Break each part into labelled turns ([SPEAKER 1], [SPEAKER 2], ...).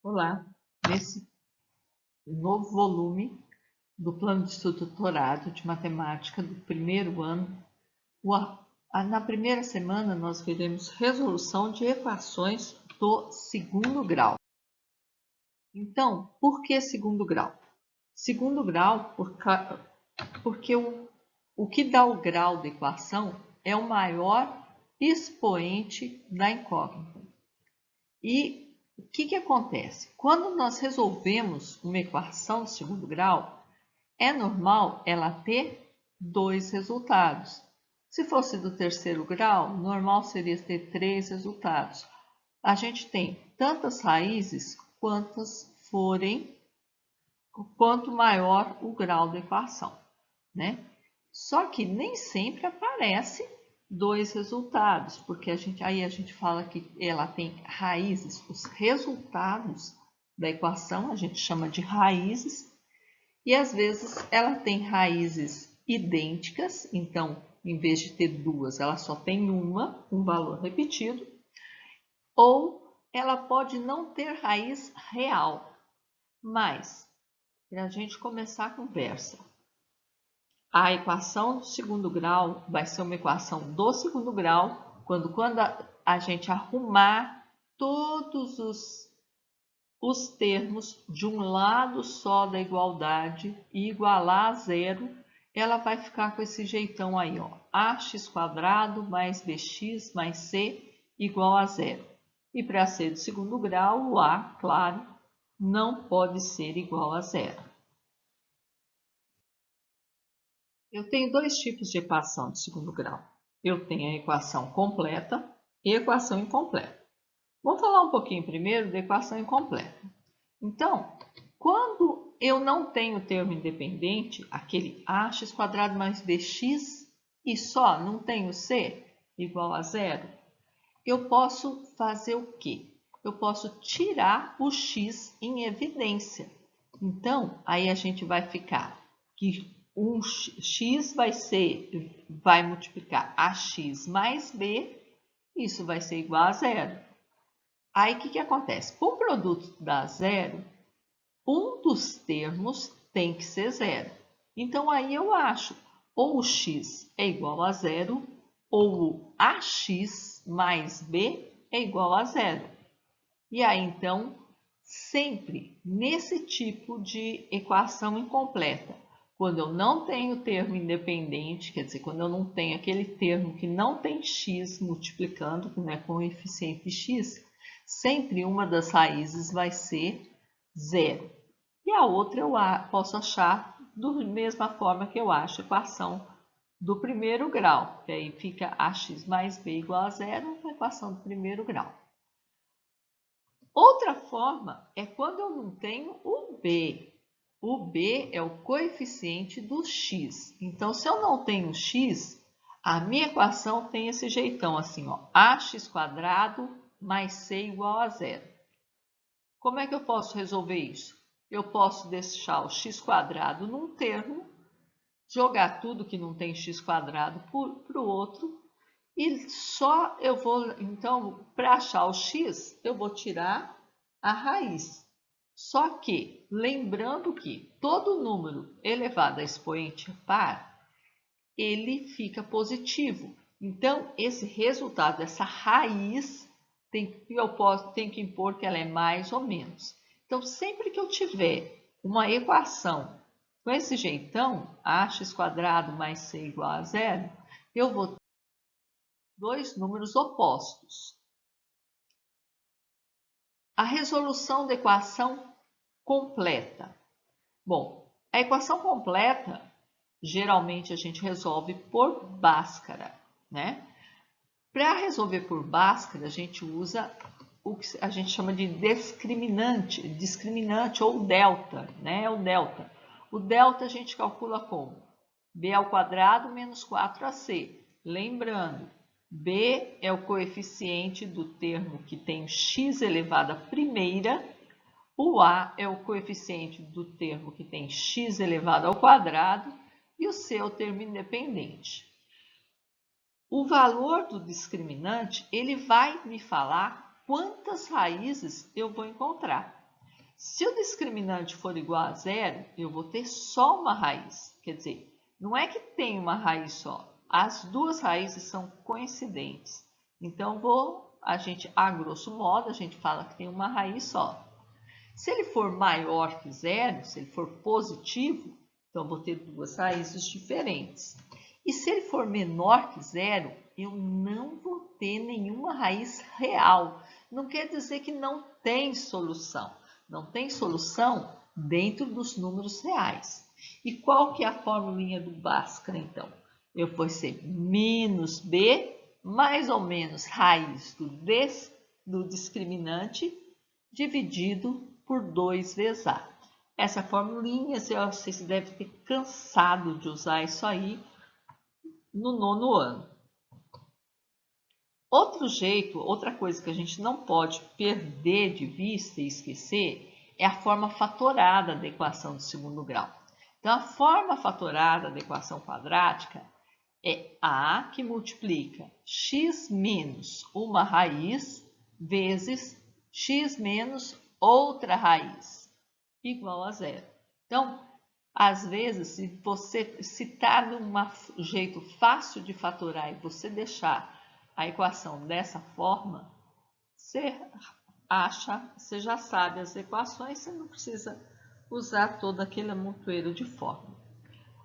[SPEAKER 1] Olá, nesse novo volume do Plano de Estudo Doutorado de Matemática do primeiro ano, na primeira semana nós veremos resolução de equações do segundo grau. Então, por que segundo grau? Segundo grau porque o que dá o grau da equação é o maior expoente da incógnita. E o que acontece? Quando nós resolvemos uma equação de segundo grau, é normal ela ter dois resultados. Se fosse do terceiro grau, normal seria ter três resultados. A gente tem tantas raízes quanto maior o grau da equação, né? Só que nem sempre aparece dois resultados, porque aí a gente fala que ela tem raízes, os resultados da equação a gente chama de raízes, e às vezes ela tem raízes idênticas, então em vez de ter duas, ela só tem um valor repetido, ou ela pode não ter raiz real. Mas, para a gente começar a conversa, a equação do segundo grau vai ser uma equação do segundo grau quando a gente arrumar todos os termos de um lado só da igualdade e igualar a zero, ela vai ficar com esse jeitão aí, ó, ax² mais bx mais c igual a zero. E para ser do segundo grau, o a, claro, não pode ser igual a zero. Eu tenho dois tipos de equação de segundo grau. Eu tenho a equação completa e a equação incompleta. Vou falar um pouquinho primeiro da equação incompleta. Então, quando eu não tenho termo independente, aquele ax² mais bx e só não tenho c igual a zero, eu posso fazer o quê? Eu posso tirar o x em evidência. Então, aí a gente vai ficar que um x vai multiplicar ax mais b, isso vai ser igual a zero. Aí o que acontece? O produto dá zero, um dos termos tem que ser zero. Então aí eu acho ou o x é igual a zero ou o ax mais b é igual a zero. E aí então, sempre nesse tipo de equação incompleta, quando eu não tenho termo independente, quer dizer, quando eu não tenho aquele termo que não tem x multiplicando, que não é coeficiente x, sempre uma das raízes vai ser zero. E a outra eu posso achar da mesma forma que eu acho a equação do primeiro grau, que aí fica ax mais b igual a zero, a equação do primeiro grau. Outra forma é quando eu não tenho o b. O b é o coeficiente do x. Então, se eu não tenho x, a minha equação tem esse jeitão assim, ó, ax² mais c igual a zero. Como é que eu posso resolver isso? Eu posso deixar o x² num termo, jogar tudo que não tem x² para o outro, e só eu vou, então, para achar o x, eu vou tirar a raiz. Só que, lembrando que todo número elevado a expoente par, ele fica positivo. Então, esse resultado, essa raiz, eu tenho que impor que ela é mais ou menos. Então, sempre que eu tiver uma equação com esse jeitão, ax² mais c igual a zero, eu vou ter dois números opostos. A resolução da equação completa. Bom, a equação completa, geralmente a gente resolve por Bhaskara, né? Para resolver por Bhaskara, a gente usa o que a gente chama de discriminante ou delta, né? O delta. O delta a gente calcula como b² menos 4ac. Lembrando, b é o coeficiente do termo que tem x elevado à primeira, o a é o coeficiente do termo que tem x elevado ao quadrado e o c é o termo independente. O valor do discriminante, ele vai me falar quantas raízes eu vou encontrar. Se o discriminante for igual a zero, eu vou ter só uma raiz. Quer dizer, não é que tem uma raiz só. As duas raízes são coincidentes. Então, a grosso modo, a gente fala que tem uma raiz só. Se ele for maior que zero, se ele for positivo, então eu vou ter duas raízes diferentes. E se ele for menor que zero, eu não vou ter nenhuma raiz real. Não quer dizer que não tem solução. Não tem solução dentro dos números reais. E qual que é a formulinha do Bhaskara, então? Eu vou ser menos b, mais ou menos raiz do discriminante, dividido por 2 vezes a. Essa formulinha, vocês devem ter cansado de usar isso aí no 9º ano. Outro jeito, outra coisa que a gente não pode perder de vista e esquecer é a forma fatorada da equação de segundo grau. Então, a forma fatorada da equação quadrática é A que multiplica x menos uma raiz vezes x menos outra raiz, igual a zero. Então, às vezes, se está de um jeito fácil de fatorar e você deixar a equação dessa forma, você já sabe as equações, você não precisa usar todo aquele amontoeiro de fórmula.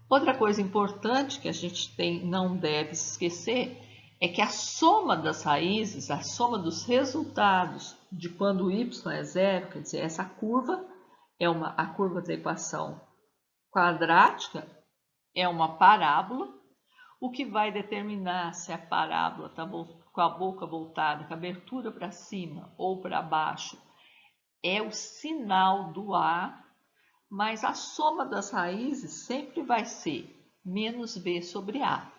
[SPEAKER 1] Outra coisa importante que a gente não deve esquecer é que a soma das raízes, a soma dos resultados de quando o y é zero, quer dizer, essa curva a curva da equação quadrática é uma parábola. O que vai determinar se a parábola está com a boca voltada, com a abertura para cima ou para baixo, é o sinal do A, mas a soma das raízes sempre vai ser menos B sobre A.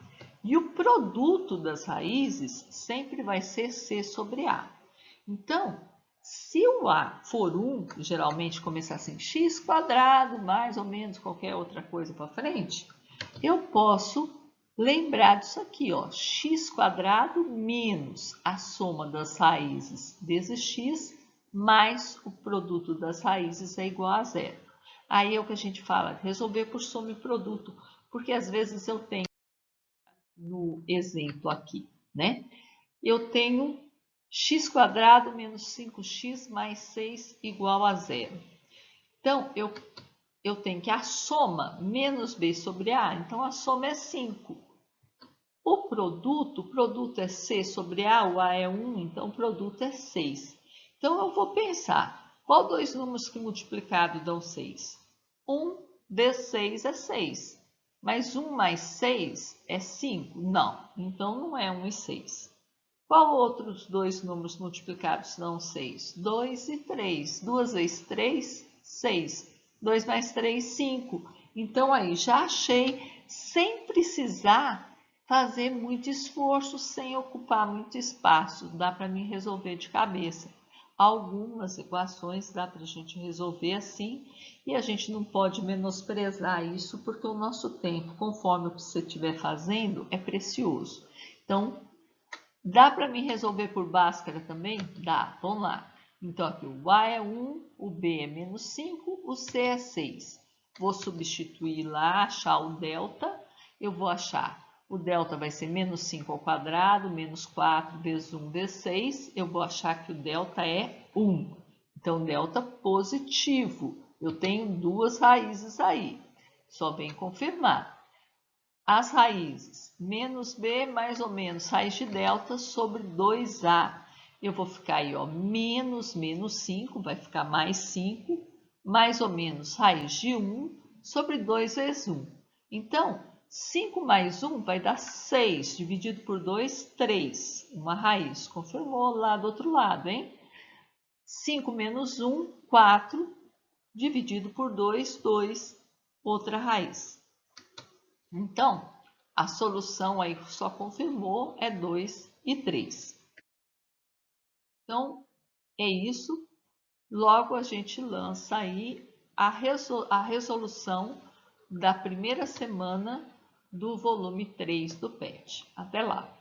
[SPEAKER 1] E o produto das raízes sempre vai ser C sobre A. Então, se o A for 1, geralmente começar assim, x quadrado, mais ou menos qualquer outra coisa para frente, eu posso lembrar disso aqui, ó, x quadrado menos a soma das raízes vezes x, mais o produto das raízes é igual a zero. Aí é o que a gente fala, resolver por soma e produto, porque às vezes eu tenho, no exemplo aqui, né? Eu tenho x quadrado menos 5x mais 6 igual a zero. Então, eu tenho que a soma menos b sobre a, então a soma é 5. O produto é c sobre a, o a é 1, então o produto é 6. Então, eu vou pensar, qual dois números que multiplicados dão 6? 1 vezes 6 é 6, mas 1 mais 6 é 5? Não, então não é 1 e 6. Qual outros dois números multiplicados dão 6? 2 e 3. 2 vezes 3, 6. 2 mais 3, 5. Então, aí, já achei, sem precisar fazer muito esforço, sem ocupar muito espaço. Dá para mim resolver de cabeça. Algumas equações dá para a gente resolver assim, e a gente não pode menosprezar isso, porque o nosso tempo, conforme o que você estiver fazendo, é precioso. Então, dá para mim resolver por Bhaskara também? Dá, vamos lá. Então, aqui o A é 1, o B é menos 5, o C é 6. Vou substituir lá, achar o delta. Eu vou achar, o delta vai ser menos 5 ao quadrado, menos 4 vezes 1 vezes 6. Eu vou achar que o delta é 1. Então, delta positivo. Eu tenho duas raízes aí. Só vem confirmar. As raízes, menos b mais ou menos raiz de delta sobre 2a. Eu vou ficar aí, ó, menos 5, vai ficar mais 5, mais ou menos raiz de 1 sobre 2 vezes 1. Então, 5 mais 1 vai dar 6, dividido por 2, 3. Uma raiz, confirmou lá do outro lado, hein? 5 menos 1, 4, dividido por 2, 2, outra raiz. Então, a solução aí só confirmou é 2 e 3. Então, é isso. Logo a gente lança aí a resolução da primeira semana do volume 3 do PET. Até lá!